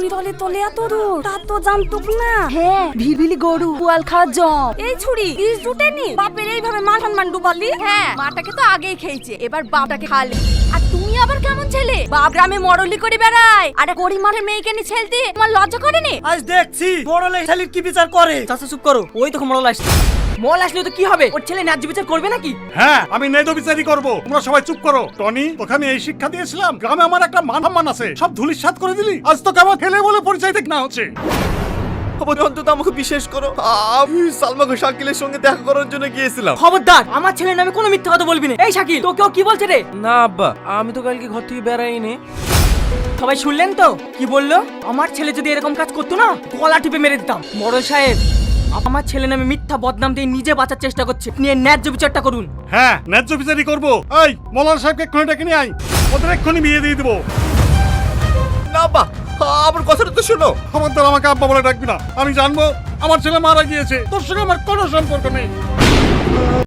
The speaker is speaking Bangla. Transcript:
বিরলে তলে এত দূর তা তো জানতুক না। হ্যাঁ, ভিলভিলি গরু পুয়াল খাওয়ার জম। এই ছুরি ইস জুটেনি বাপের এইভাবে মান সম্মান ডুবালি। হ্যাঁ, মাটাকে তো আগেই খেয়েছে, এবার বাপটাকে খালি। আর তুমি আবার কেমন ছেলে? বাপ গ্রামে মরলি করে বেড়ায়, আর গরিমারের মেয়েকে নিয়ে ছেলতে তোমার লজ্জা করেনি? আজ দেখছি বড়লে শালির কি বিচার করে। চাচা চুপ করো, ওই তো মরল আসছে। মল আসলে তো কি হবে? ওর ছেলে ন্যায্য বিচার করবে নাকি? হ্যাঁ, আমি ন্যায় বিচারই করবো। তোমরা সবাই চুপ করো। টনি, তোকে আমি এই শিক্ষা দিয়েছিলাম, গ্রামে আমার একটা মান সম্মান আছে, সব ধুলিস্যাৎ করে দিলি। আজ তো কেমন ছেলে বলে পরিচয় দেখ না হচ্ছে। অন্তত আমাকে বিশ্বাস করো, আমি সালমা ঘোষ শাকিলের সঙ্গে দেখা করার জন্য গিয়েছিলাম। খবরদার, আমার ছেলের নামে কোনো মিথ্যা কথা বলবি না। এই শাকিল, তোকেও কি বলছে রে? না আব্বা, আমি তো কালকে ঘর থেকে বেরাইনি। সবাই শুনলেন তো কি বললো? আমার ছেলে যদি এরকম কাজ করতো না, গলা টিপে মেরে দিতাম। মোড়ল সাহেব, আমার ছেলে নামে মিথ্যা বদনাম দিয়ে নিজে বাঁচার চেষ্টা করছে, নিয়ে ন্যায্য বিচারটা করুন। হ্যাঁ, ন্যায্য বিচারই করবো। এই মৌলানা সাহেবকে এক্ষুনি ডেকে নিয়ে আয়, ওদের এক্ষুনি বিয়ে দিয়ে দিবো। না আব্বা, আমার কথাটা তো শোনো। আমার দ্বারা আমাকে আব্বা বলে ডাকবি না। আমি জানবো আমার ছেলে মারা গিয়েছে, তোর সঙ্গে আমার কোনো সম্পর্ক নেই।